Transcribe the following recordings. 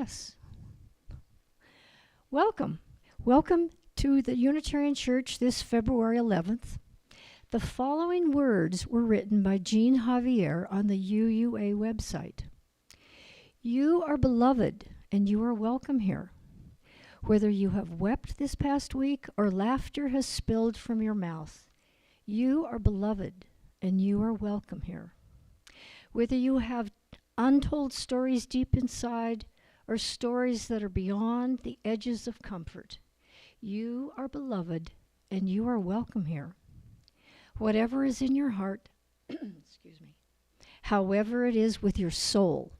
Yes. Welcome. Welcome to the Unitarian Church this February 11th. The following words were written by Jean Javier on the UUA website. You are beloved and you are welcome here. Whether you have wept this past week or laughter has spilled from your mouth, you are beloved and you are welcome here. Whether you have untold stories deep inside or stories that are beyond the edges of comfort, you are beloved and you are welcome here. Whatever is in your heart, excuse me, however it is with your soul,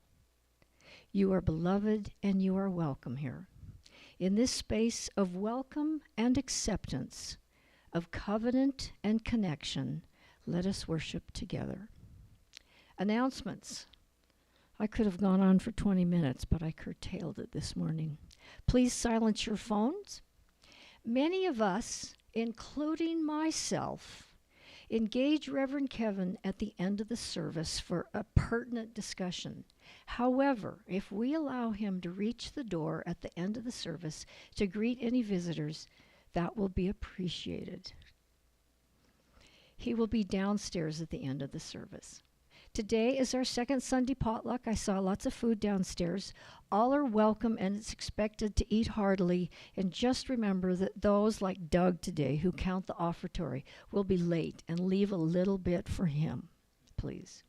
you are beloved and you are welcome here. In this space of welcome and acceptance, of covenant and connection, let us worship together. Announcements. I could have gone on for 20 minutes, but I curtailed it this morning. Please silence your phones. Many of us, including myself, engage Reverend Kevin at the end of the service for a pertinent discussion. However, if we allow him to reach the door at the end of the service to greet any visitors, that will be appreciated. He will be downstairs at the end of the service. Today is our second Sunday potluck. I saw lots of food downstairs. All are welcome and it's expected to eat heartily. And just remember that those like Doug today who count the offertory will be late and leave a little bit for him, please.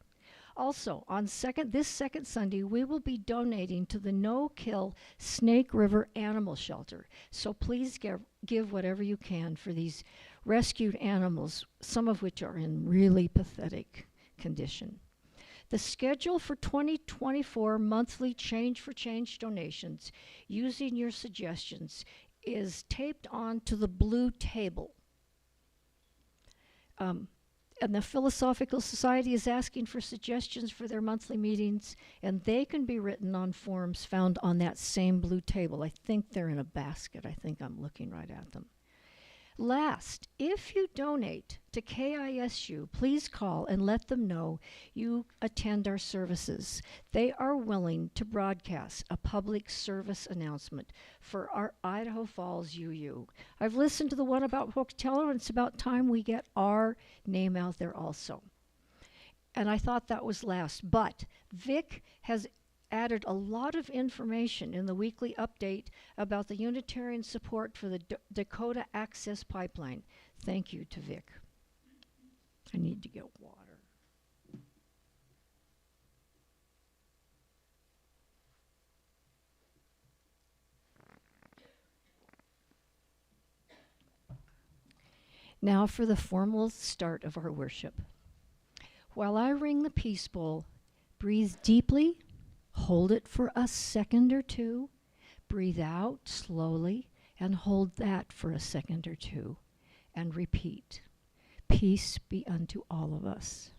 Also, on this second Sunday, we will be donating to the No-Kill Snake River Animal Shelter. So please give whatever you can for these rescued animals, some of which are in really pathetic condition. The schedule for 2024 monthly Change for Change donations using your suggestions is taped onto the blue table. And the Philosophical Society is asking for suggestions for their monthly meetings, and they can be written on forms found on that same blue table. I think they're in a basket. I think I'm looking right at them. Last, if you donate to KISU, please call and let them know you attend our services. They are willing to broadcast a public service announcement for our Idaho Falls UU. I've listened to the one about Pocatello, and it's about time we get our name out there also. And I thought that was last, but Vic has added a lot of information in the weekly update about the Unitarian support for the Dakota Access Pipeline. Thank you to Vic. I need to get water. Now for the formal start of our worship. While I ring the peace bowl, breathe deeply. Hold it for a second or two. Breathe out slowly and hold that for a second or two. And repeat. Peace be unto all of us.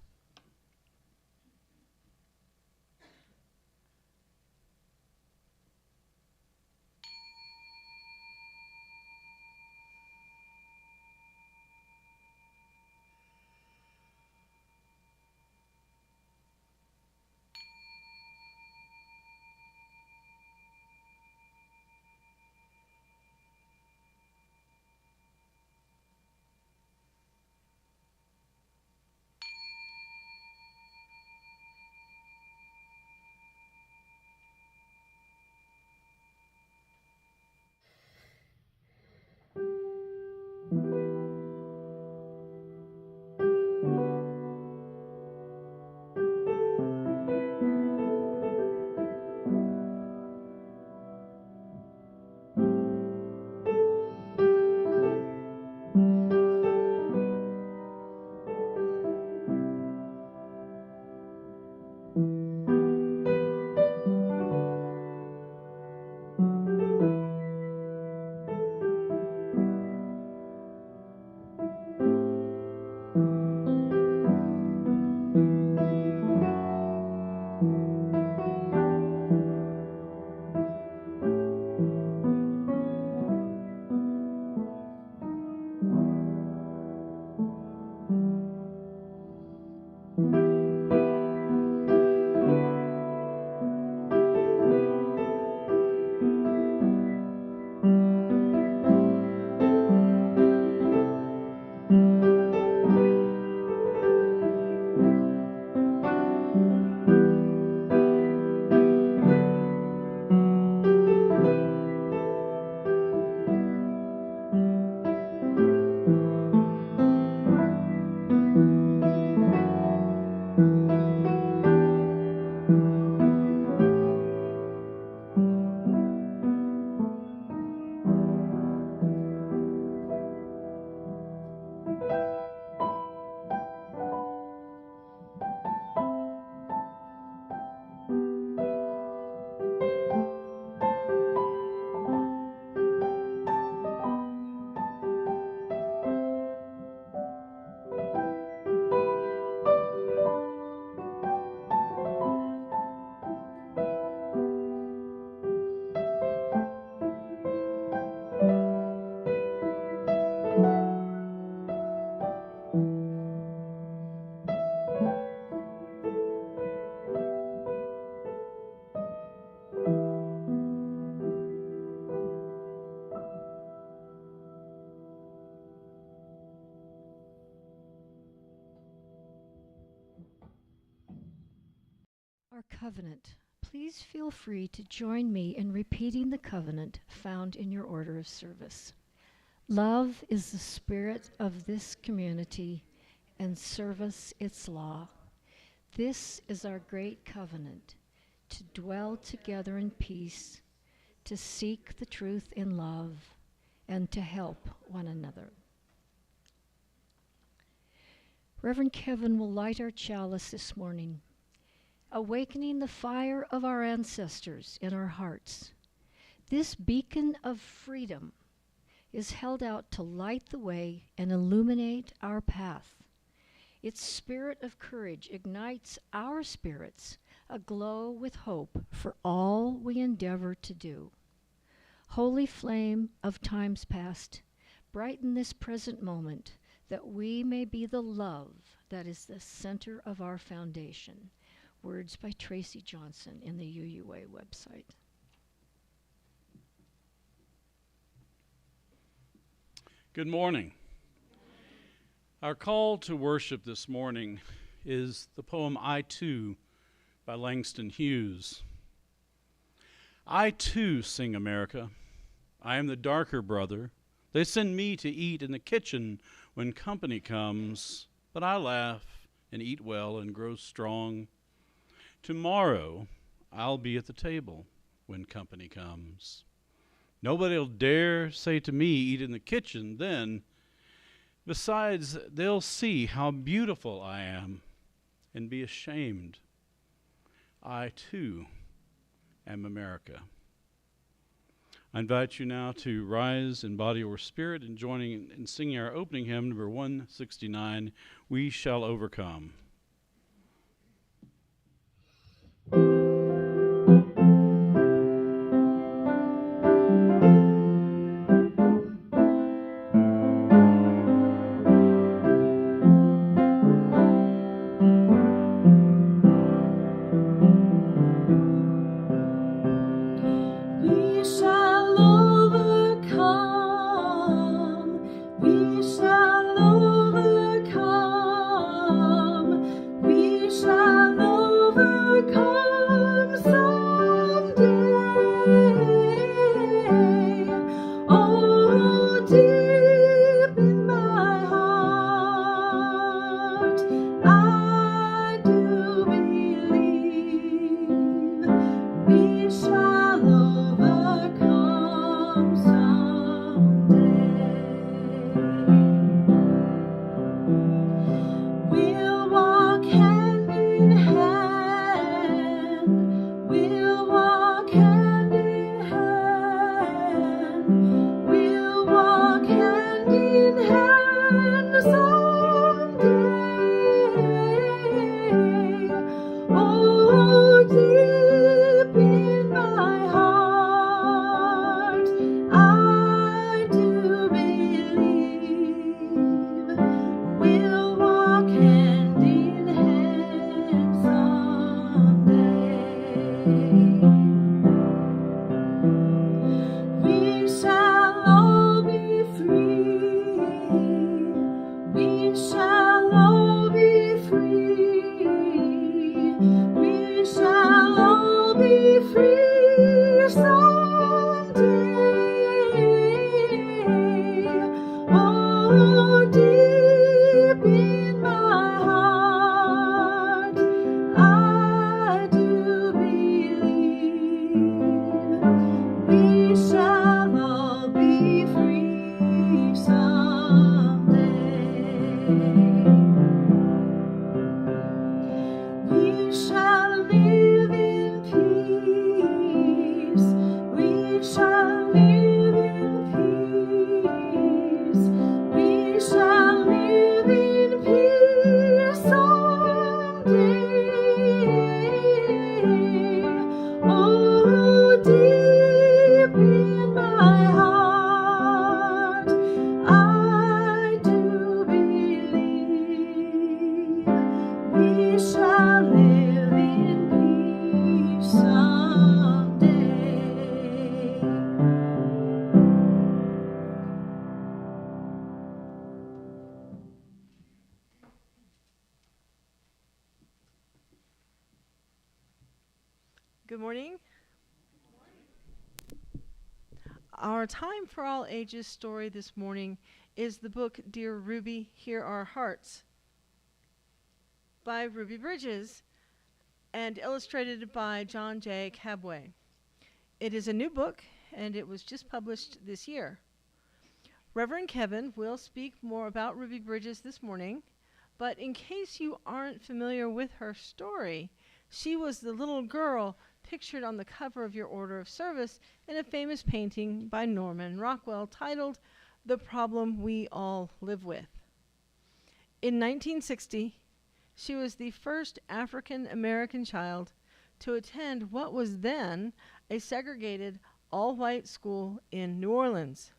covenant. Please feel free to join me in repeating the covenant found in your order of service. Love is the spirit of this community, and service its law. This is our great covenant, to dwell together in peace, to seek the truth in love, and to help one another. Reverend Kevin will light our chalice this morning, awakening the fire of our ancestors in our hearts. This beacon of freedom is held out to light the way and illuminate our path. Its spirit of courage ignites our spirits, aglow with hope for all we endeavor to do. Holy flame of times past, brighten this present moment, that we may be the love that is the center of our foundation. Words by Tracy Johnson in the UUA website. Good morning. Our call to worship this morning is the poem I Too by Langston Hughes. I too sing America. I am the darker brother. They send me to eat in the kitchen when company comes, but I laugh and eat well and grow strong. Tomorrow I'll be at the table when company comes. Nobody'll dare say to me, eat in the kitchen then. Besides, they'll see how beautiful I am and be ashamed. I too am America. I invite you now to rise in body or spirit and joining in singing our opening hymn, number 169, We Shall Overcome. Deep in my heart, Good morning. Our Time for All Ages story this morning is the book Dear Ruby, Here Are Hearts by Ruby Bridges and illustrated by John J. Cabway. It is a new book and it was just published this year. Reverend Kevin will speak more about Ruby Bridges this morning, but in case you aren't familiar with her story, she was the little girl pictured on the cover of your order of service in a famous painting by Norman Rockwell titled The Problem We All Live With. In 1960, she was the first African American child to attend what was then a segregated all-white school in New Orleans.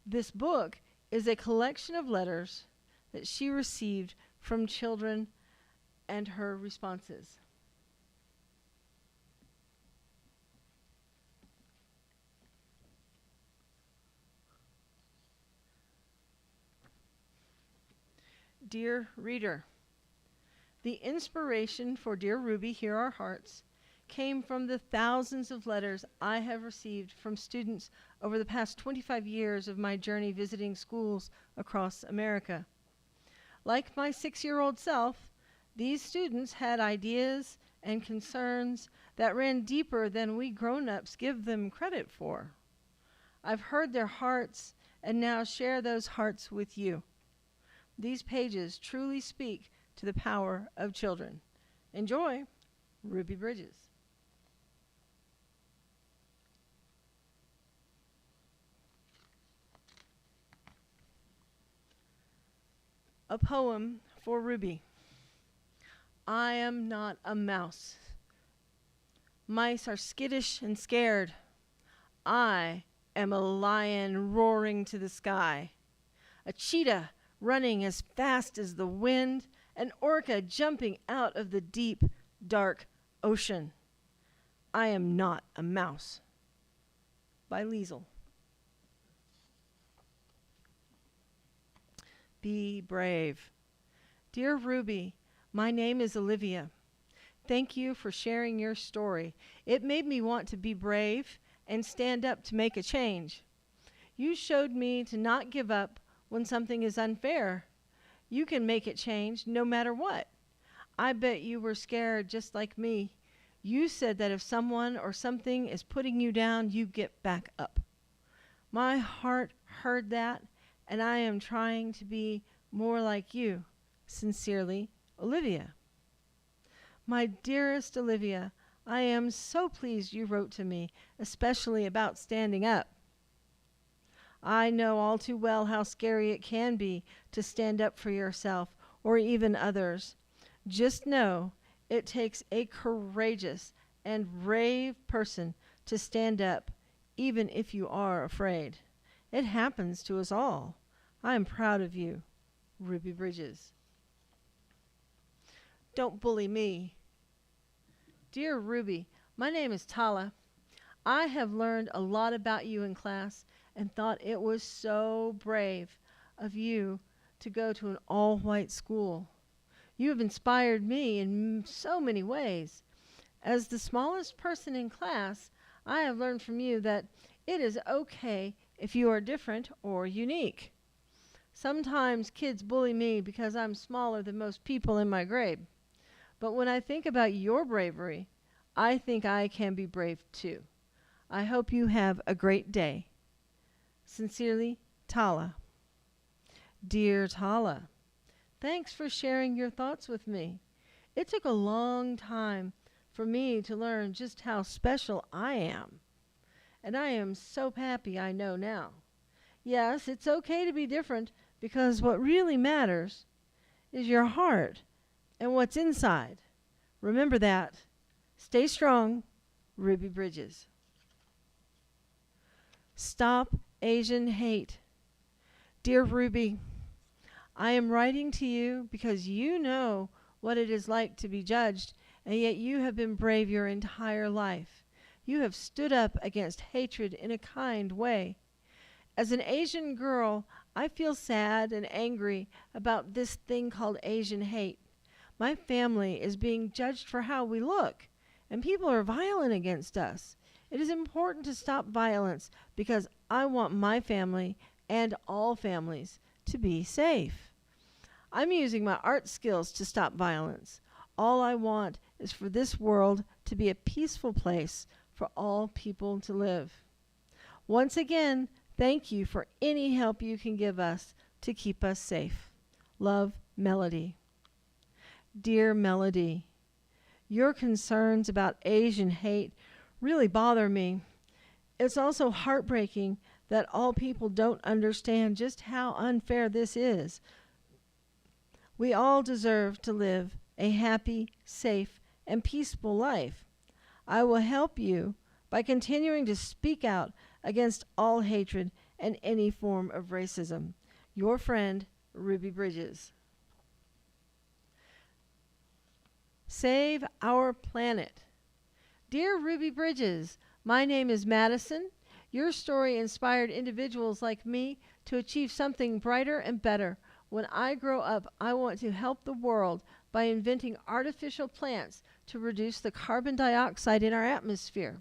This book is a collection of letters that she received from children and her responses. Dear reader, the inspiration for Dear Ruby, Here Are Hearts came from the thousands of letters I have received from students over the past 25 years of my journey visiting schools across America. Like my 6-year-old self, these students had ideas and concerns that ran deeper than we grown-ups give them credit for. I've heard their hearts and now share those hearts with you. These pages truly speak to the power of children. Enjoy, Ruby Bridges. A poem for Ruby. I am not a mouse. Mice are skittish and scared. I am a lion roaring to the sky. A cheetah running as fast as the wind, an orca jumping out of the deep, dark ocean. I am not a mouse. By Liesl. Be brave. Dear Ruby, my name is Olivia. Thank you for sharing your story. It made me want to be brave and stand up to make a change. You showed me to not give up when something is unfair. You can make it change no matter what. I bet you were scared just like me. You said that if someone or something is putting you down, you get back up. My heart heard that, and I am trying to be more like you. Sincerely, Olivia. My dearest Olivia, I am so pleased you wrote to me, especially about standing up. I know all too well how scary it can be to stand up for yourself or even others. Just know it takes a courageous and brave person to stand up, even if you are afraid. It happens to us all. I am proud of you, Ruby Bridges. Don't bully me. Dear Ruby, my name is Tala. I have learned a lot about you in class and thought it was so brave of you to go to an all-white school. You have inspired me in so many ways. As the smallest person in class, I have learned from you that it is okay if you are different or unique. Sometimes kids bully me because I'm smaller than most people in my grade. But when I think about your bravery, I think I can be brave too. I hope you have a great day. Sincerely, Tala. Dear Tala, thanks for sharing your thoughts with me. It took a long time for me to learn just how special I am. And I am so happy I know now. Yes, it's okay to be different because what really matters is your heart and what's inside. Remember that. Stay strong, Ruby Bridges. Stop Asian hate. Dear Ruby, I am writing to you because you know what it is like to be judged, and yet you have been brave your entire life. You have stood up against hatred in a kind way. As an Asian girl, I feel sad and angry about this thing called Asian hate. My family is being judged for how we look, and people are violent against us. It is important to stop violence because I want my family and all families to be safe. I'm using my art skills to stop violence. All I want is for this world to be a peaceful place for all people to live. Once again, thank you for any help you can give us to keep us safe. Love, Melody. Dear Melody, your concerns about Asian hate really bother me. It's also heartbreaking that all people don't understand just how unfair this is. We all deserve to live a happy, safe, and peaceful life. I will help you by continuing to speak out against all hatred and any form of racism. Your friend, Ruby Bridges. Save our planet. Dear Ruby Bridges, my name is Madison. Your story inspired individuals like me to achieve something brighter and better. When I grow up, I want to help the world by inventing artificial plants to reduce the carbon dioxide in our atmosphere.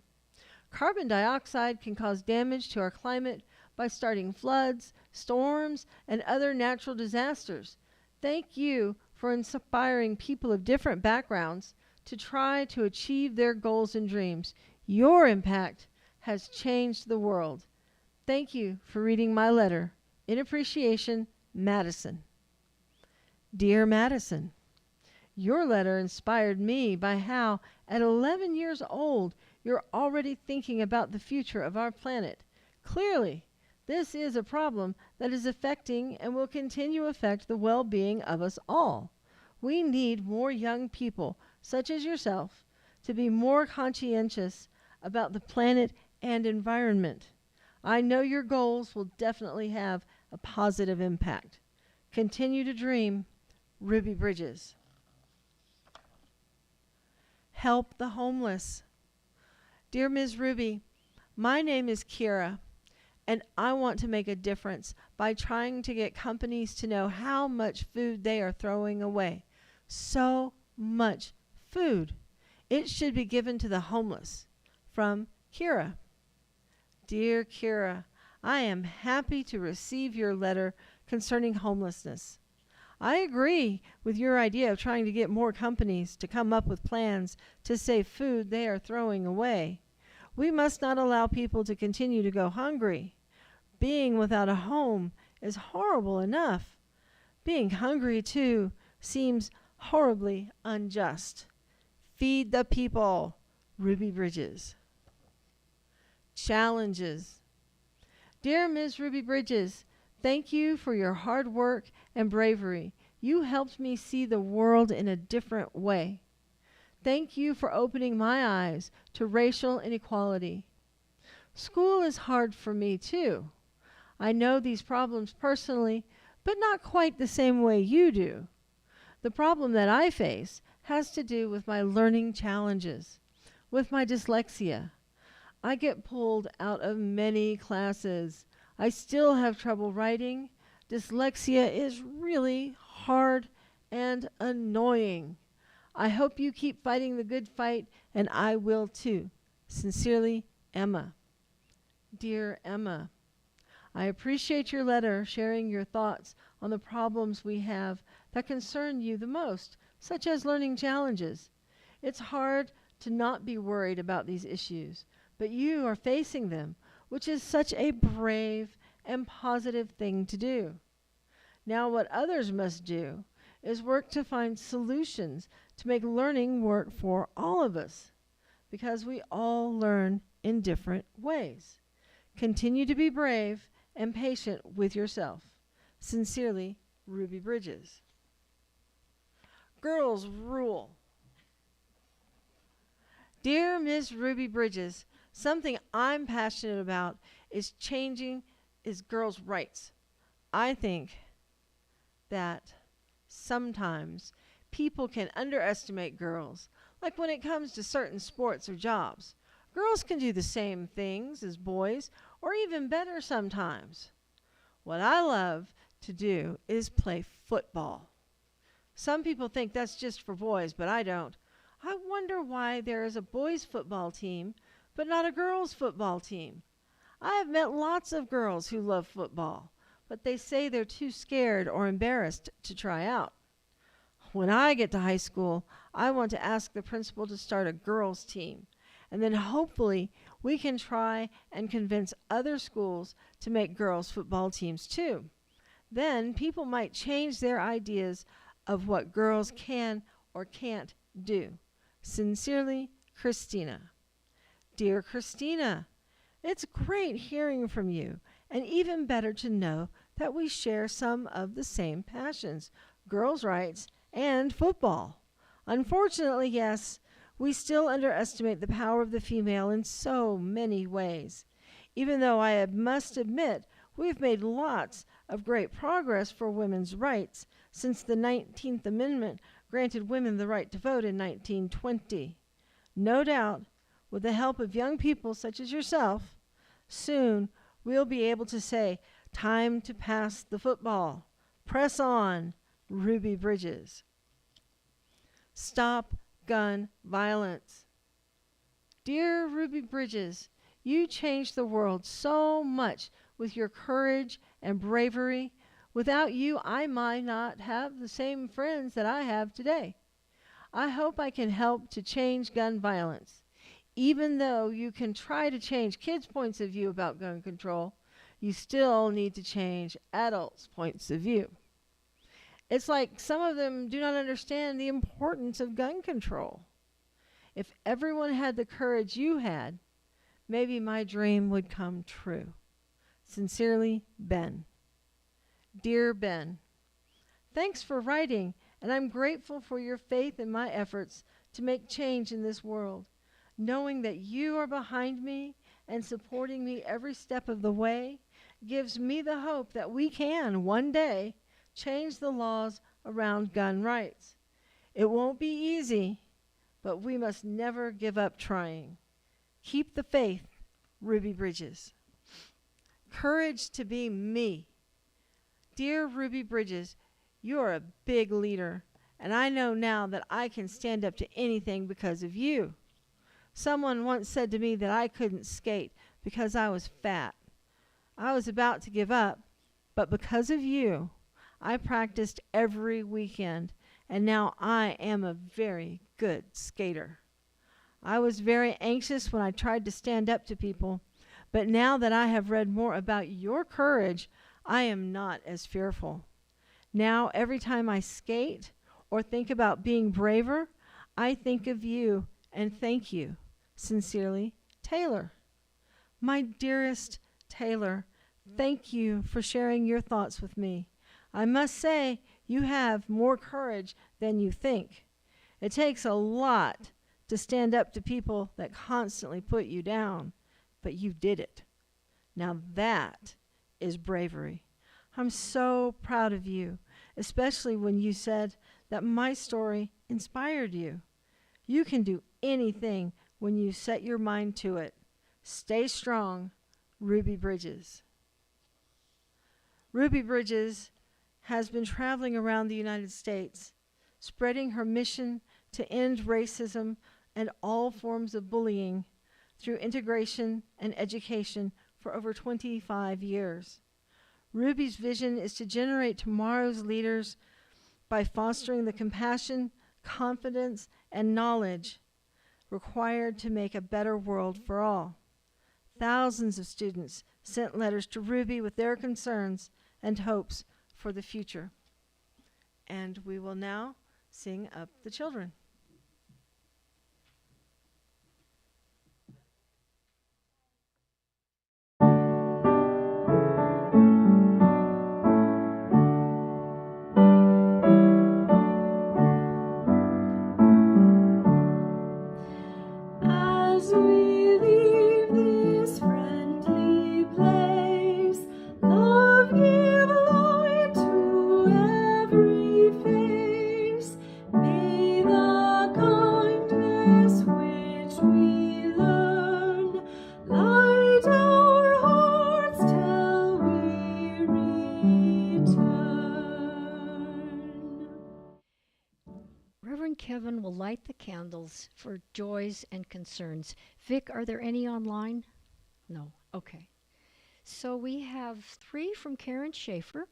Carbon dioxide can cause damage to our climate by starting floods, storms, and other natural disasters. Thank you for inspiring people of different backgrounds to try to achieve their goals and dreams. Your impact has changed the world. Thank you for reading my letter. In appreciation, Madison. Dear Madison, your letter inspired me by how, at 11 years old, you're already thinking about the future of our planet. Clearly, this is a problem that is affecting and will continue to affect the well-being of us all. We need more young people, such as yourself, to be more conscientious about the planet and environment. I know your goals will definitely have a positive impact. Continue to dream, Ruby Bridges. Help the homeless. Dear Ms. Ruby, my name is Kira, and I want to make a difference by trying to get companies to know how much food they are throwing away. So much food. It should be given to the homeless. From Kira. Dear Kira, I am happy to receive your letter concerning homelessness. I agree with your idea of trying to get more companies to come up with plans to save food they are throwing away. We must not allow people to continue to go hungry. Being without a home is horrible enough. Being hungry, too, seems horribly unjust. Feed the people, Ruby Bridges. Challenges. Dear Ms. Ruby Bridges, thank you for your hard work and bravery. You helped me see the world in a different way. Thank you for opening my eyes to racial inequality. School is hard for me, too. I know these problems personally, but not quite the same way you do. The problem that I face has to do with my learning challenges, with my dyslexia. I get pulled out of many classes. I still have trouble writing. Dyslexia is really hard and annoying. I hope you keep fighting the good fight, and I will too. Sincerely, Emma. Dear Emma, I appreciate your letter sharing your thoughts on the problems we have that concern you the most, such as learning challenges. It's hard to not be worried about these issues, but you are facing them, which is such a brave and positive thing to do. Now what others must do is work to find solutions to make learning work for all of us, because we all learn in different ways. Continue to be brave and patient with yourself. Sincerely, Ruby Bridges. Girls rule. Dear Miss Ruby Bridges, something I'm passionate about is girls' rights. I think that sometimes people can underestimate girls, like when it comes to certain sports or jobs. Girls can do the same things as boys, or even better sometimes. What I love to do is play football. Some people think that's just for boys, but I don't. I wonder why there is a boys' football team, but not a girls' football team. I have met lots of girls who love football, but they say they're too scared or embarrassed to try out. When I get to high school, I want to ask the principal to start a girls' team, and then hopefully we can try and convince other schools to make girls' football teams too. Then people might change their ideas of what girls can or can't do. Sincerely, Christina. Dear Christina, it's great hearing from you, and even better to know that we share some of the same passions, girls' rights and football. Unfortunately, yes, we still underestimate the power of the female in so many ways. Even though I must admit we've made lots of great progress for women's rights since the 19th Amendment granted women the right to vote in 1920. No doubt, with the help of young people such as yourself, soon we'll be able to say, time to pass the football. Press on, Ruby Bridges. Stop gun violence. Dear Ruby Bridges, you changed the world so much with your courage and bravery. Without you, I might not have the same friends that I have today. I hope I can help to change gun violence. Even though you can try to change kids' points of view about gun control, you still need to change adults' points of view. It's like some of them do not understand the importance of gun control. If everyone had the courage you had, maybe my dream would come true. Sincerely, Ben. Dear Ben, thanks for writing, and I'm grateful for your faith in my efforts to make change in this world. Knowing that you are behind me and supporting me every step of the way gives me the hope that we can, one day, change the laws around gun rights. It won't be easy, but we must never give up trying. Keep the faith, Ruby Bridges. Courage to be me. Dear Ruby Bridges, you are a big leader, and I know now that I can stand up to anything because of you. Someone once said to me that I couldn't skate because I was fat. I was about to give up, but because of you, I practiced every weekend, and now I am a very good skater. I was very anxious when I tried to stand up to people, but now that I have read more about your courage, I am not as fearful. Now, every time I skate or think about being braver, I think of you and thank you. Sincerely, Taylor. My dearest Taylor, thank you for sharing your thoughts with me. I must say, you have more courage than you think. It takes a lot to stand up to people that constantly put you down, but you did it. Now that is bravery. I'm so proud of you, especially when you said that my story inspired you. You can do anything when you set your mind to it. Stay strong, Ruby Bridges. Ruby Bridges has been traveling around the United States, spreading her mission to end racism and all forms of bullying through integration and education for over 25 years. Ruby's vision is to generate tomorrow's leaders by fostering the compassion, confidence, and knowledge required to make a better world for all. Thousands of students sent letters to Ruby with their concerns and hopes for the future. And we will now sing Up the Children. As we leave this friendly place, love give light to every face. May the kindness which we learn light our hearts till we return. Reverend Kevin will light the candles for joys and concerns. Vic, are there any online? No. Okay. So we have 3 from Karen Schaefer.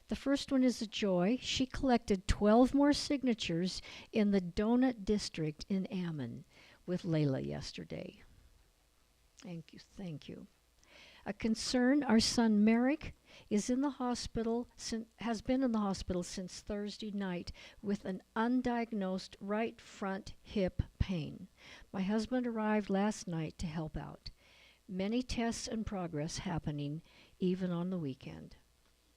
The first one is a joy. She collected 12 more signatures in the Donut District in Ammon with Layla yesterday. Thank you. Thank you. A concern, our son Merrick is in the hospital, has been in the hospital since Thursday night with an undiagnosed right front hip pain. My husband arrived last night to help out. Many tests and progress happening even on the weekend.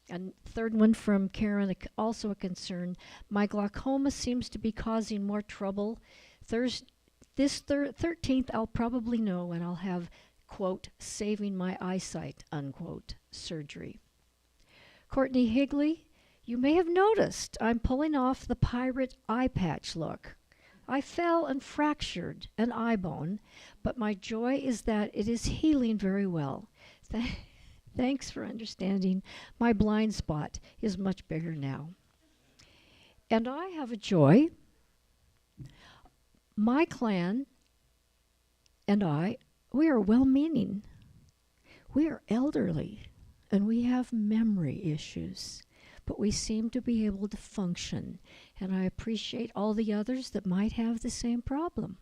And third one from Karen, also a concern. My glaucoma seems to be causing more trouble. This 13th, I'll probably know, and I'll have, quote, saving my eyesight, unquote, surgery. Courtney Higley, you may have noticed I'm pulling off the pirate eye patch look. I fell and fractured an eye bone, but my joy is that it is healing very well. Thanks for understanding. My blind spot is much bigger now. And I have a joy. My clan and I, we are well-meaning. We are elderly, and we have memory issues, but we seem to be able to function, and I appreciate all the others that might have the same problem.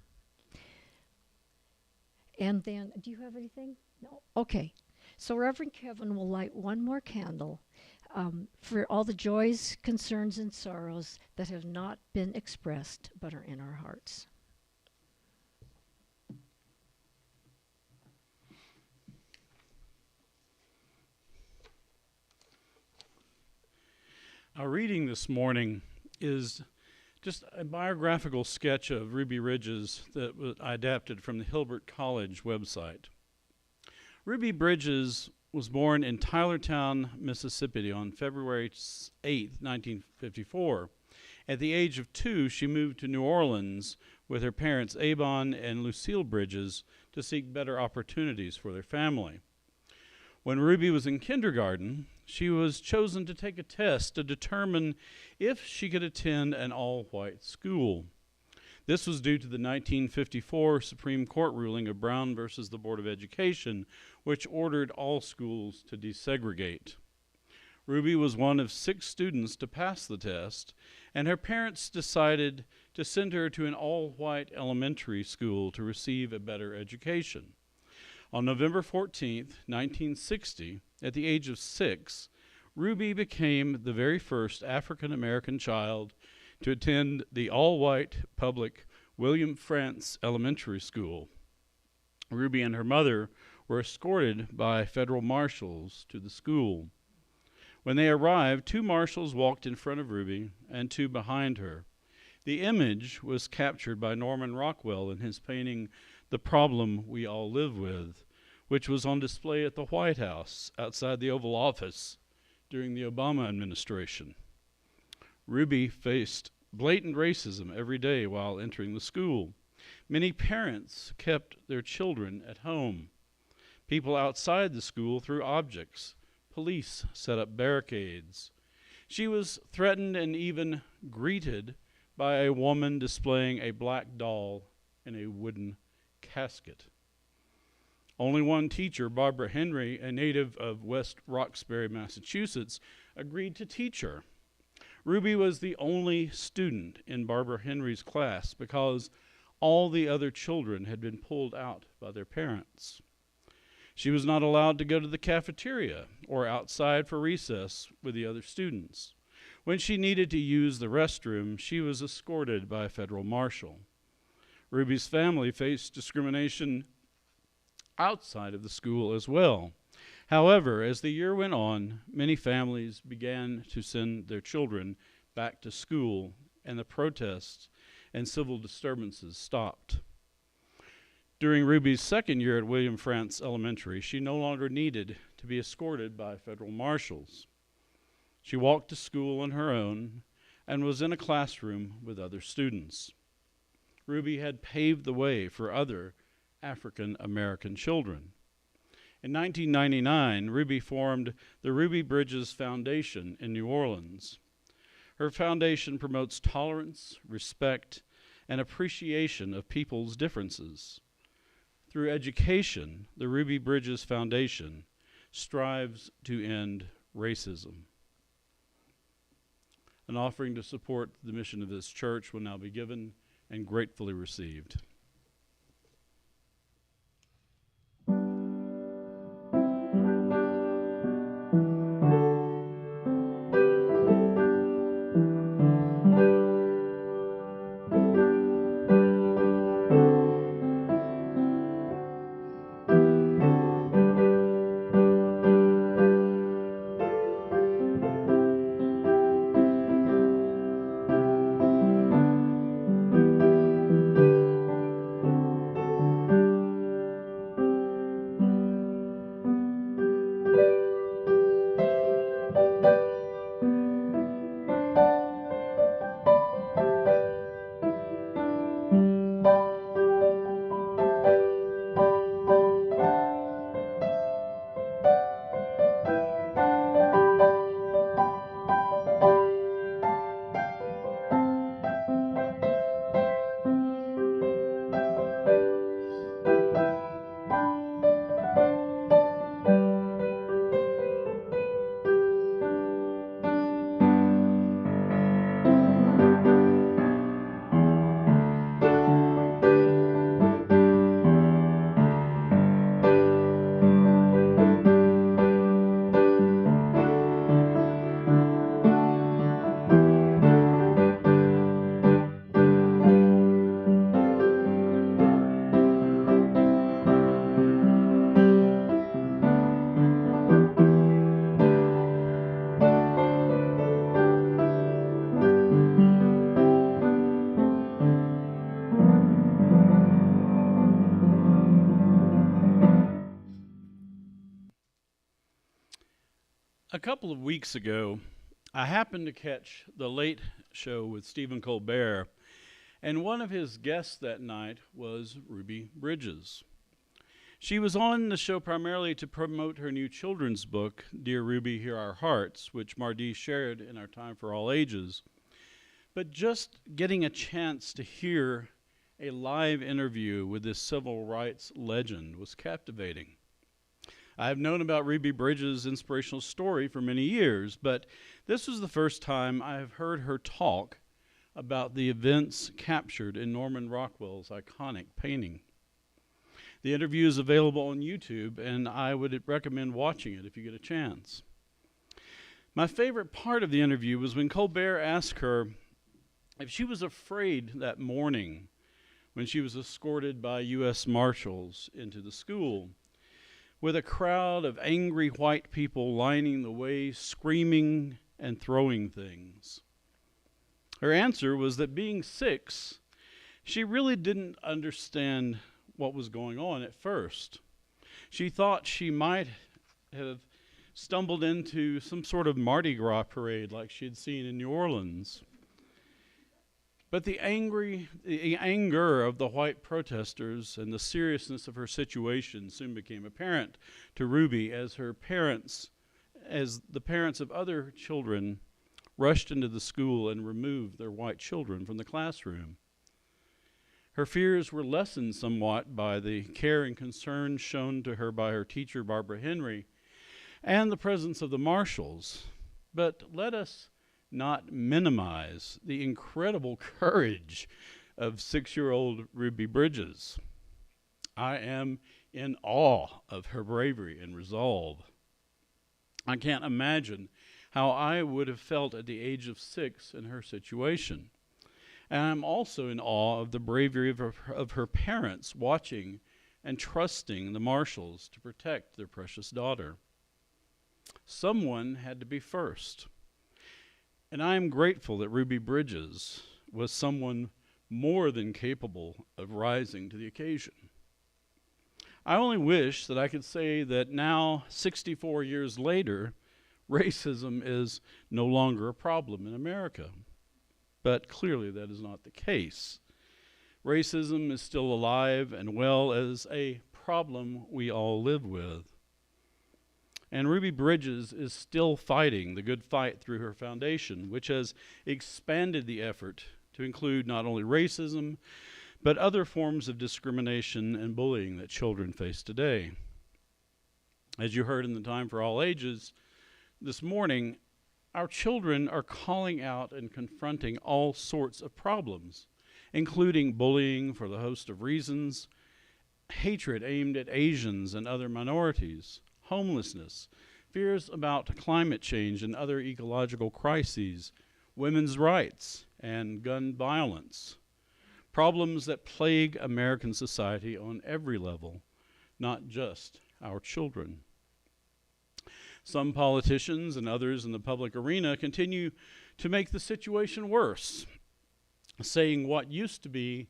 And then, do you have anything? No? Okay. So Reverend Kevin will light one more candle for all the joys, concerns, and sorrows that have not been expressed but are in our hearts. Our reading this morning is just a biographical sketch of Ruby Bridges that I adapted from the Hilbert College website. Ruby Bridges was born in Tylertown, Mississippi on February 8, 1954. At the age of 2, she moved to New Orleans with her parents Avon and Lucille Bridges to seek better opportunities for their family. When Ruby was in kindergarten, she was chosen to take a test to determine if she could attend an all-white school. This was due to the 1954 Supreme Court ruling of Brown versus the Board of Education, which ordered all schools to desegregate. Ruby was one of 6 students to pass the test, and her parents decided to send her to an all-white elementary school to receive a better education. On November 14, 1960, at the age of 6, Ruby became the very first African-American child to attend the all-white public William Frantz Elementary School. Ruby and her mother were escorted by federal marshals to the school. When they arrived, 2 marshals walked in front of Ruby and 2 behind her. The image was captured by Norman Rockwell in his painting The Problem We All Live With, which was on display at the White House outside the Oval Office during the Obama administration. Ruby faced blatant racism every day while entering the school. Many parents kept their children at home. People outside the school threw objects. Police set up barricades. She was threatened and even greeted by a woman displaying a black doll in a wooden casket. Only one teacher, Barbara Henry, a native of West Roxbury, Massachusetts, agreed to teach her. Ruby was the only student in Barbara Henry's class because all the other children had been pulled out by their parents. She was not allowed to go to the cafeteria or outside for recess with the other students. When she needed to use the restroom, she was escorted by a federal marshal. Ruby's family faced discrimination outside of the school as well. However, as the year went on, many families began to send their children back to school, and the protests and civil disturbances stopped. During Ruby's second year at William Frantz Elementary, she no longer needed to be escorted by federal marshals. She walked to school on her own and was in a classroom with other students. Ruby had paved the way for other African American children. In 1999, Ruby formed the Ruby Bridges Foundation in New Orleans. Her foundation promotes tolerance, respect, and appreciation of people's differences. Through education, the Ruby Bridges Foundation strives to end racism. An offering to support the mission of this church will now be given and gratefully received. A couple of weeks ago, I happened to catch the Late Show with Stephen Colbert, and one of his guests that night was Ruby Bridges. She was on the show primarily to promote her new children's book, Dear Ruby, Hear Our Hearts, which Mardi shared in our Time for All Ages. But just getting a chance to hear a live interview with this civil rights legend was captivating. I have known about Ruby Bridges' inspirational story for many years, but this was the first time I have heard her talk about the events captured in Norman Rockwell's iconic painting. The interview is available on YouTube, and I would recommend watching it if you get a chance. My favorite part of the interview was when Colbert asked her if she was afraid that morning when she was escorted by U.S. Marshals into the school, with a crowd of angry white people lining the way, screaming and throwing things. Her answer was that being 6, she really didn't understand what was going on at first. She thought she might have stumbled into some sort of Mardi Gras parade like she had seen in New Orleans. But the anger of the white protesters and the seriousness of her situation soon became apparent to Ruby as the parents of other children rushed into the school and removed their white children from the classroom. Her fears were lessened somewhat by the care and concern shown to her by her teacher, Barbara Henry, and the presence of the marshals. But let us not minimize the incredible courage of 6-year-old Ruby Bridges. I am in awe of her bravery and resolve. I can't imagine how I would have felt at the age of 6 in her situation. And I'm also in awe of the bravery of her parents watching and trusting the marshals to protect their precious daughter. Someone had to be first. And I am grateful that Ruby Bridges was someone more than capable of rising to the occasion. I only wish that I could say that now, 64 years later, racism is no longer a problem in America. But clearly that is not the case. Racism is still alive and well as a problem we all live with. And Ruby Bridges is still fighting the good fight through her foundation, which has expanded the effort to include not only racism, but other forms of discrimination and bullying that children face today. As you heard in the Time for All Ages this morning, our children are calling out and confronting all sorts of problems, including bullying for the host of reasons, hatred aimed at Asians and other minorities, homelessness, fears about climate change and other ecological crises, women's rights, and gun violence. Problems that plague American society on every level, not just our children. Some politicians and others in the public arena continue to make the situation worse, saying what used to be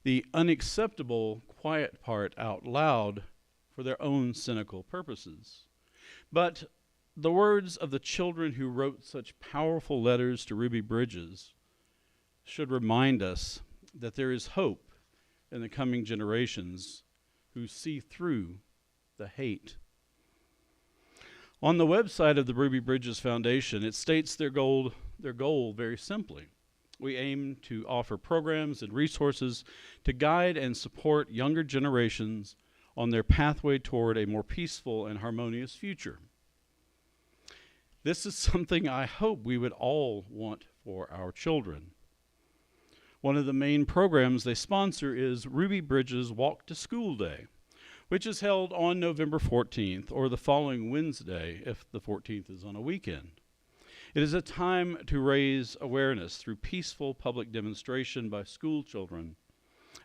the unacceptable quiet part out loud for their own cynical purposes. But the words of the children who wrote such powerful letters to Ruby Bridges should remind us that there is hope in the coming generations who see through the hate. On the website of the Ruby Bridges Foundation, it states their goal very simply. We aim to offer programs and resources to guide and support younger generations on their pathway toward a more peaceful and harmonious future. This is something I hope we would all want for our children. One of the main programs they sponsor is Ruby Bridges Walk to School Day, which is held on November 14th or the following Wednesday if the 14th is on a weekend. It is a time to raise awareness through peaceful public demonstration by school children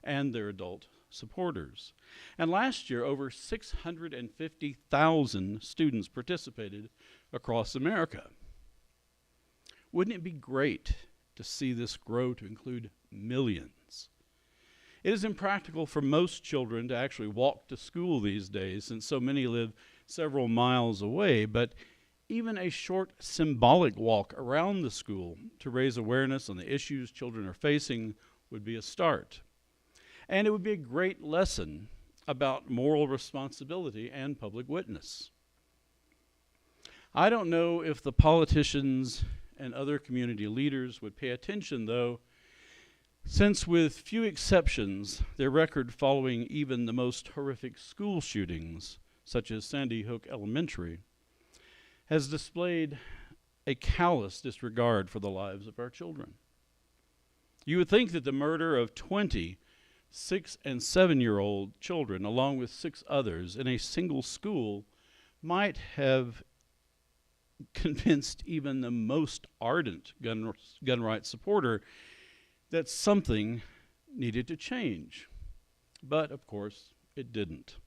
and their adult supporters. And last year, over 650,000 students participated across America. Wouldn't it be great to see this grow to include millions? It is impractical for most children to actually walk to school these days, since so many live several miles away, but even a short symbolic walk around the school to raise awareness on the issues children are facing would be a start. And it would be a great lesson about moral responsibility and public witness. I don't know if the politicians and other community leaders would pay attention, though, since with few exceptions, their record following even the most horrific school shootings, such as Sandy Hook Elementary, has displayed a callous disregard for the lives of our children. You would think that the murder of 20 6- and 7-year-old children, along with 6 others, in a single school might have convinced even the most ardent gun rights supporter that something needed to change. But, of course, it didn't.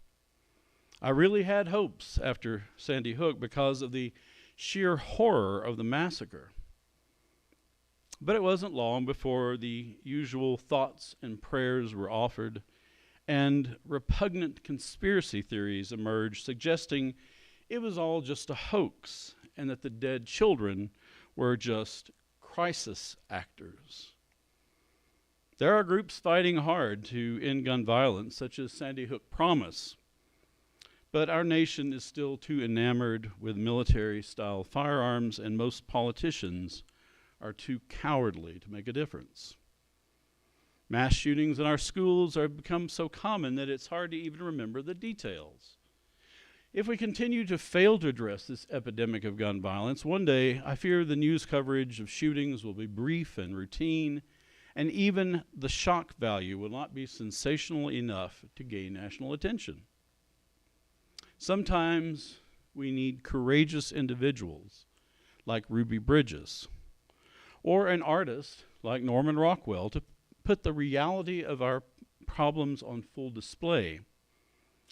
I really had hopes after Sandy Hook because of the sheer horror of the massacre. But it wasn't long before the usual thoughts and prayers were offered, and repugnant conspiracy theories emerged suggesting it was all just a hoax and that the dead children were just crisis actors. There are groups fighting hard to end gun violence, such as Sandy Hook Promise, but our nation is still too enamored with military-style firearms, and most politicians are too cowardly to make a difference. Mass shootings in our schools have become so common that it's hard to even remember the details. If we continue to fail to address this epidemic of gun violence, one day I fear the news coverage of shootings will be brief and routine, and even the shock value will not be sensational enough to gain national attention. Sometimes we need courageous individuals like Ruby Bridges, or an artist like Norman Rockwell, to put the reality of our problems on full display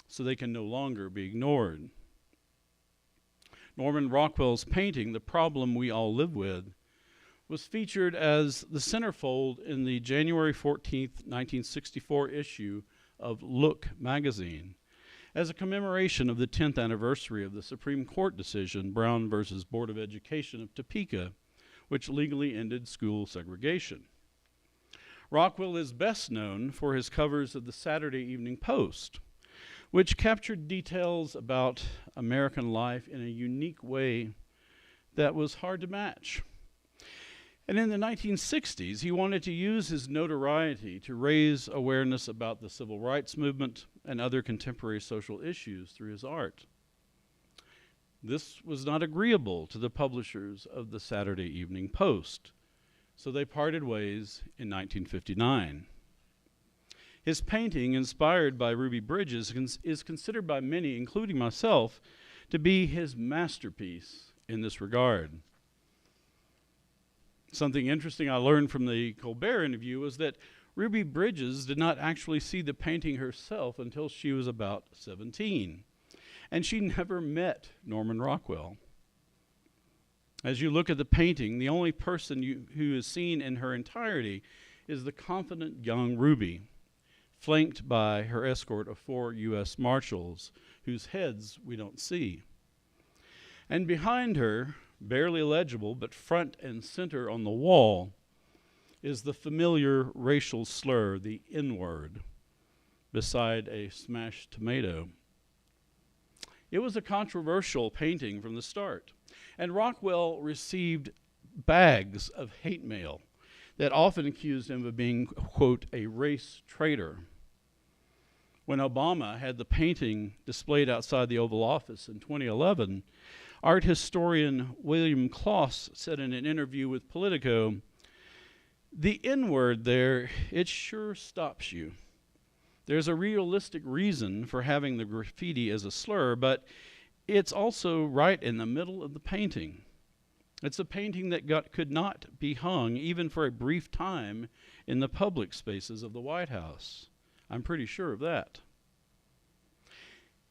so they can no longer be ignored. Norman Rockwell's painting, The Problem We All Live With, was featured as the centerfold in the January 14th, 1964 issue of Look magazine, as a commemoration of the 10th anniversary of the Supreme Court decision, Brown versus Board of Education of Topeka, which legally ended school segregation. Rockwell is best known for his covers of the Saturday Evening Post, which captured details about American life in a unique way that was hard to match. And in the 1960s, he wanted to use his notoriety to raise awareness about the civil rights movement and other contemporary social issues through his art. This was not agreeable to the publishers of the Saturday Evening Post, so they parted ways in 1959. His painting, inspired by Ruby Bridges, is considered by many, including myself, to be his masterpiece in this regard. Something interesting I learned from the Colbert interview was that Ruby Bridges did not actually see the painting herself until she was about 17, and she never met Norman Rockwell. As you look at the painting, the only person who is seen in her entirety is the confident young Ruby, flanked by her escort of 4 U.S. Marshals, whose heads we don't see. And behind her, barely legible, but front and center on the wall, is the familiar racial slur, the N-word, beside a smashed tomato. It was a controversial painting from the start, and Rockwell received bags of hate mail that often accused him of being, quote, a race traitor. When Obama had the painting displayed outside the Oval Office in 2011, art historian William Kloss said in an interview with Politico, "The N-word there, it sure stops you. There's a realistic reason for having the graffiti as a slur, but it's also right in the middle of the painting. It's a painting that could not be hung even for a brief time in the public spaces of the White House. I'm pretty sure of that."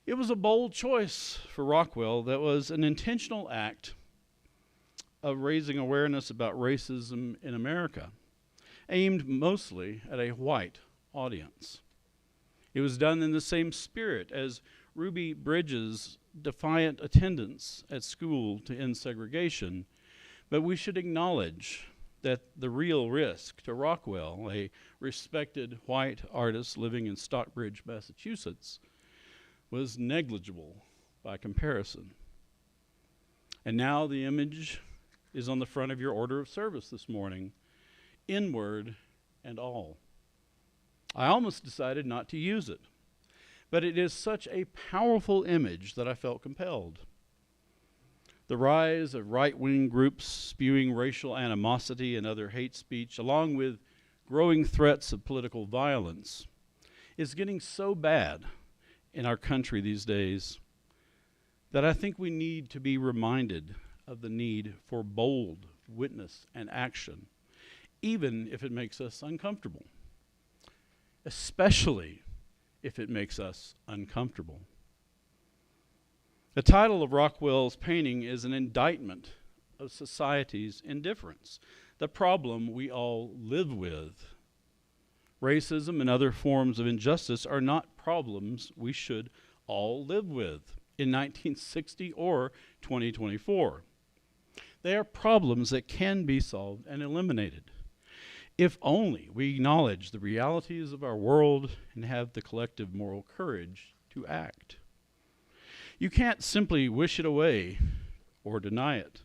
It was a bold choice for Rockwell that was an intentional act of raising awareness about racism in America, aimed mostly at a white audience. It was done in the same spirit as Ruby Bridges' defiant attendance at school to end segregation, but we should acknowledge that the real risk to Rockwell, a respected white artist living in Stockbridge, Massachusetts, was negligible by comparison. And now the image is on the front of your order of service this morning, N-word and all. I almost decided not to use it, but it is such a powerful image that I felt compelled. The rise of right-wing groups spewing racial animosity and other hate speech, along with growing threats of political violence, is getting so bad in our country these days that I think we need to be reminded of the need for bold witness and action, even if it makes us uncomfortable, especially if it makes us uncomfortable. The title of Rockwell's painting is an indictment of society's indifference, the problem we all live with. Racism and other forms of injustice are not problems we should all live with in 1960 or 2024. They are problems that can be solved and eliminated, if only we acknowledge the realities of our world and have the collective moral courage to act. You can't simply wish it away or deny it.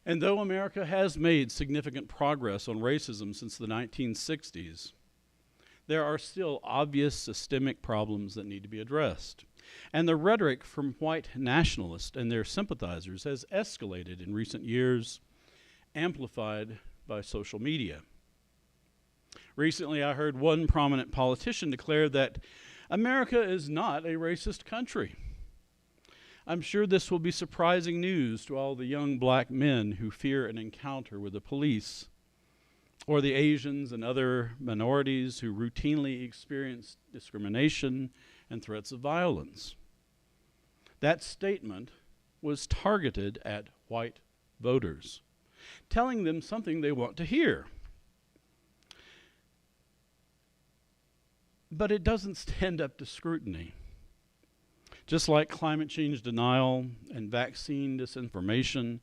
And though America has made significant progress on racism since the 1960s, there are still obvious systemic problems that need to be addressed. And the rhetoric from white nationalists and their sympathizers has escalated in recent years, amplified by social media. Recently, I heard one prominent politician declare that America is not a racist country. I'm sure this will be surprising news to all the young black men who fear an encounter with the police, or the Asians and other minorities who routinely experience discrimination and threats of violence. That statement was targeted at white voters, telling them something they want to hear. But it doesn't stand up to scrutiny. Just like climate change denial and vaccine disinformation,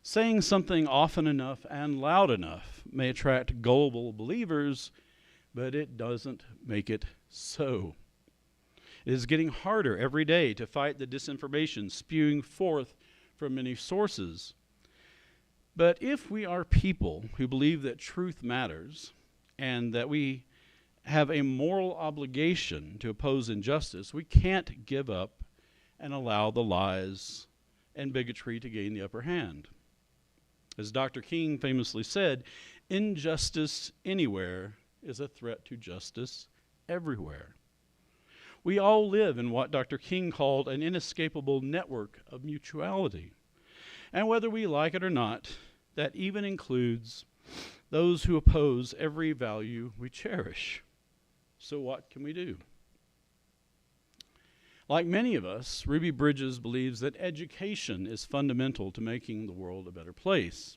saying something often enough and loud enough may attract gullible believers, but it doesn't make it so. It is getting harder every day to fight the disinformation spewing forth from many sources. But if we are people who believe that truth matters and that we have a moral obligation to oppose injustice, we can't give up and allow the lies and bigotry to gain the upper hand. As Dr. King famously said, injustice anywhere is a threat to justice everywhere. We all live in what Dr. King called an inescapable network of mutuality. And whether we like it or not, that even includes those who oppose every value we cherish. So what can we do? Like many of us, Ruby Bridges believes that education is fundamental to making the world a better place.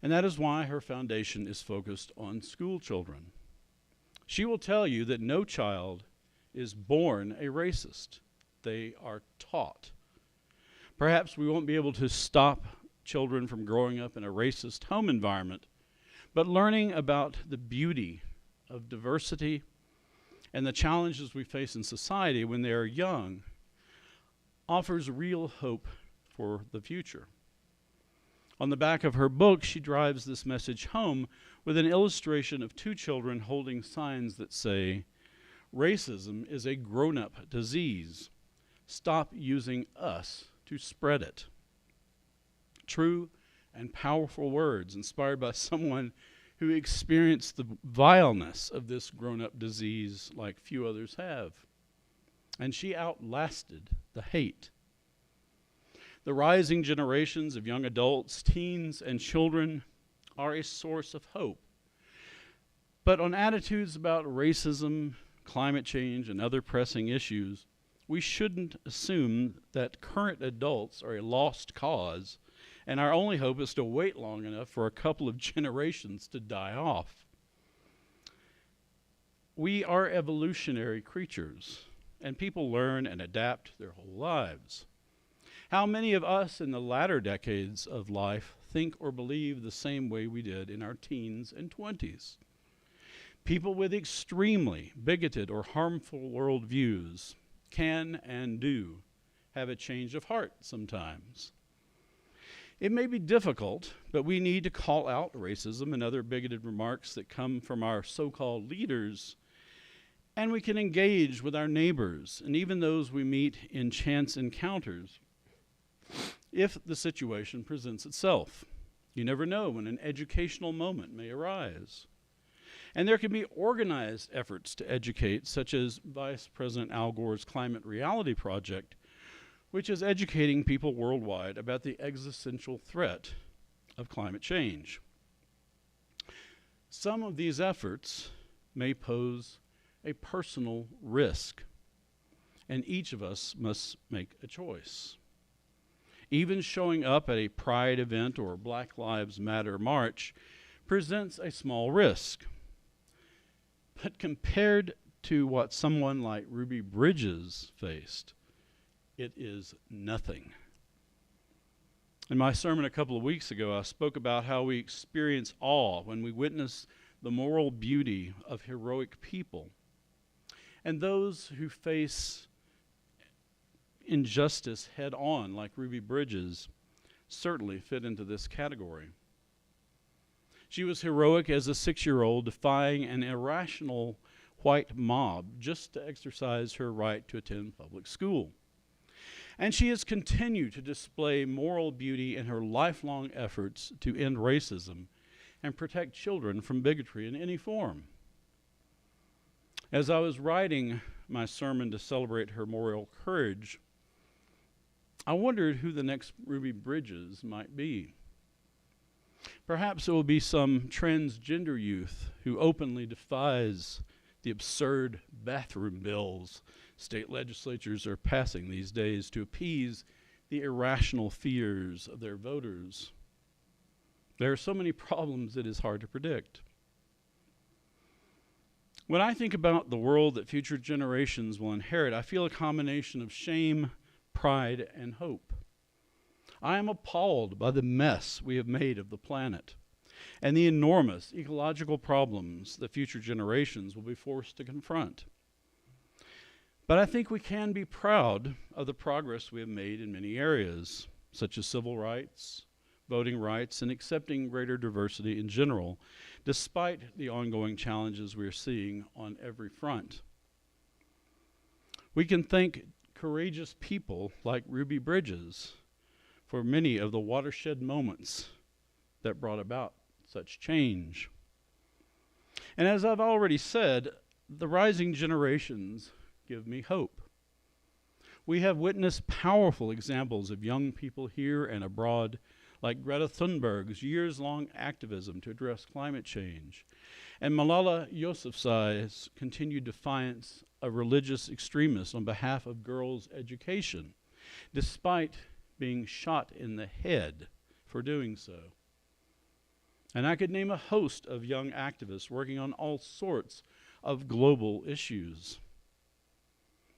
And that is why her foundation is focused on school children. She will tell you that no child is born a racist. They are taught. Perhaps we won't be able to stop children from growing up in a racist home environment, but learning about the beauty of diversity and the challenges we face in society when they are young offers real hope for the future. On the back of her book, she drives this message home with an illustration of two children holding signs that say, "Racism is a grown-up disease. Stop using us to spread it." True and powerful words inspired by someone who experienced the vileness of this grown-up disease like few others have. And she outlasted the hate. The rising generations of young adults, teens, and children are a source of hope. But on attitudes about racism, climate change, and other pressing issues, we shouldn't assume that current adults are a lost cause and our only hope is to wait long enough for a couple of generations to die off. We are evolutionary creatures, and people learn and adapt their whole lives. How many of us in the latter decades of life think or believe the same way we did in our teens and 20s? People with extremely bigoted or harmful worldviews can and do have a change of heart sometimes. It may be difficult, but we need to call out racism and other bigoted remarks that come from our so-called leaders, and we can engage with our neighbors and even those we meet in chance encounters if the situation presents itself. You never know when an educational moment may arise. And there can be organized efforts to educate, such as Vice President Al Gore's Climate Reality Project, which is educating people worldwide about the existential threat of climate change. Some of these efforts may pose a personal risk, and each of us must make a choice. Even showing up at a Pride event or Black Lives Matter march presents a small risk. But compared to what someone like Ruby Bridges faced, it is nothing. In my sermon a couple of weeks ago, I spoke about how we experience awe when we witness the moral beauty of heroic people. And those who face injustice head on, like Ruby Bridges, certainly fit into this category. She was heroic as a 6-year-old, defying an irrational white mob just to exercise her right to attend public school. And she has continued to display moral beauty in her lifelong efforts to end racism and protect children from bigotry in any form. As I was writing my sermon to celebrate her moral courage, I wondered who the next Ruby Bridges might be. Perhaps it will be some transgender youth who openly defies the absurd bathroom bills state legislatures are passing these days to appease the irrational fears of their voters. There are so many problems it is hard to predict. When I think about the world that future generations will inherit, I feel a combination of shame, pride, and hope. I am appalled by the mess we have made of the planet and the enormous ecological problems that future generations will be forced to confront. But I think we can be proud of the progress we have made in many areas, such as civil rights, voting rights, and accepting greater diversity in general, despite the ongoing challenges we are seeing on every front. We can thank courageous people like Ruby Bridges for many of the watershed moments that brought about such change. And as I've already said, the rising generations give me hope. We have witnessed powerful examples of young people here and abroad, like Greta Thunberg's years-long activism to address climate change, and Malala Yousafzai's continued defiance of religious extremists on behalf of girls' education, despite being shot in the head for doing so. And I could name a host of young activists working on all sorts of global issues.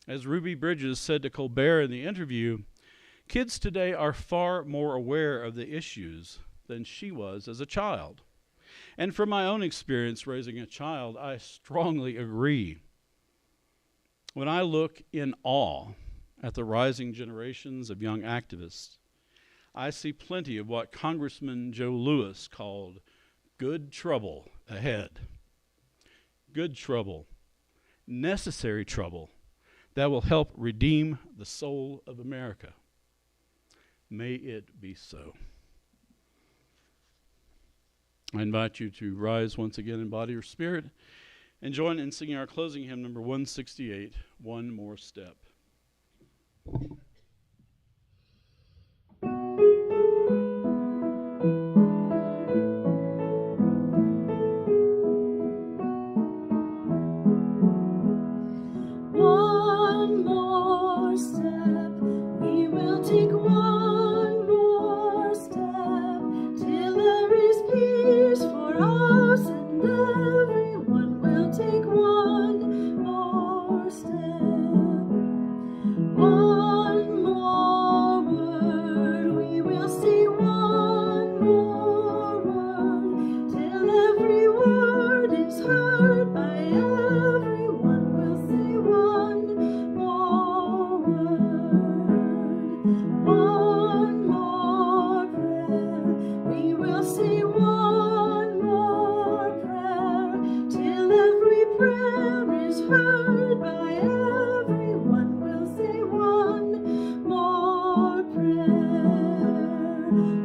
As Ruby Bridges said to Colbert in the interview, kids today are far more aware of the issues than she was as a child. And from my own experience raising a child, I strongly agree. When I look in awe at the rising generations of young activists, I see plenty of what Congressman Joe Lewis called good trouble ahead. Good trouble, necessary trouble that will help redeem the soul of America. May it be so. I invite you to rise once again in body or spirit and join in singing our closing hymn, number 168, One More Step. One more step, we will take one more step, till there is peace for us and everyone will take one more step. One more word, we will say one more word, till every word is heard by everyone. We'll say one more word, one more prayer. We will say one more prayer, till every prayer is heard by everyone. We'll say one more prayer,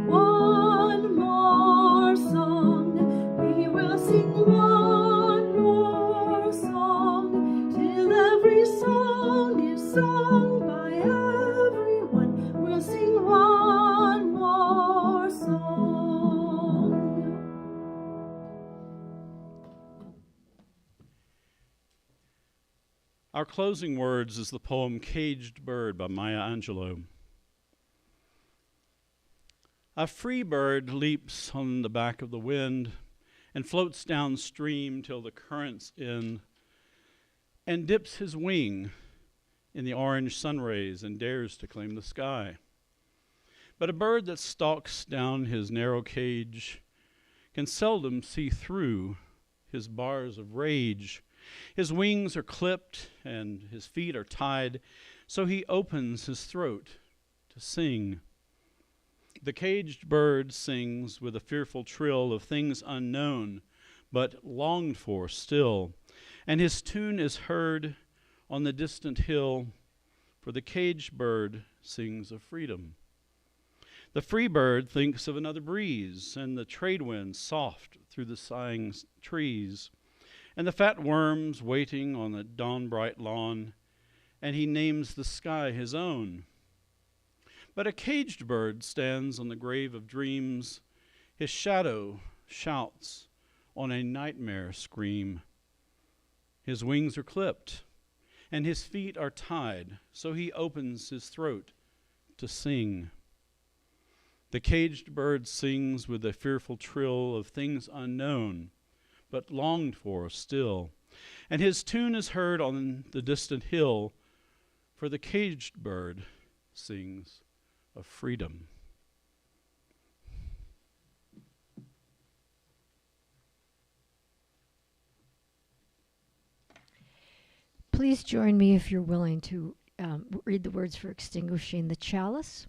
one more song. We will sing one more song, till every song is sung by everyone. We'll sing one more song. Our closing words is the poem Caged Bird by Maya Angelou. A free bird leaps on the back of the wind and floats downstream till the current's in, and dips his wing in the orange sun rays and dares to claim the sky. But a bird that stalks down his narrow cage can seldom see through his bars of rage. His wings are clipped and his feet are tied, so he opens his throat to sing. The caged bird sings with a fearful trill of things unknown, but longed for still, and his tune is heard on the distant hill, for the caged bird sings of freedom. The free bird thinks of another breeze, and the trade wind soft through the sighing trees, and the fat worms waiting on the dawn-bright lawn, and he names the sky his own. But a caged bird stands on the grave of dreams, his shadow shouts on a nightmare scream. His wings are clipped, and his feet are tied, so he opens his throat to sing. The caged bird sings with a fearful trill of things unknown, but longed for still, and his tune is heard on the distant hill, for the caged bird sings of freedom. Please join me if you're willing to read the words for extinguishing the chalice.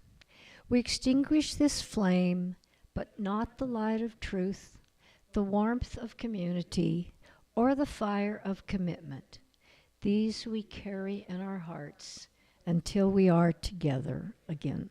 We extinguish this flame, but not the light of truth, the warmth of community, or the fire of commitment. These we carry in our hearts until we are together again.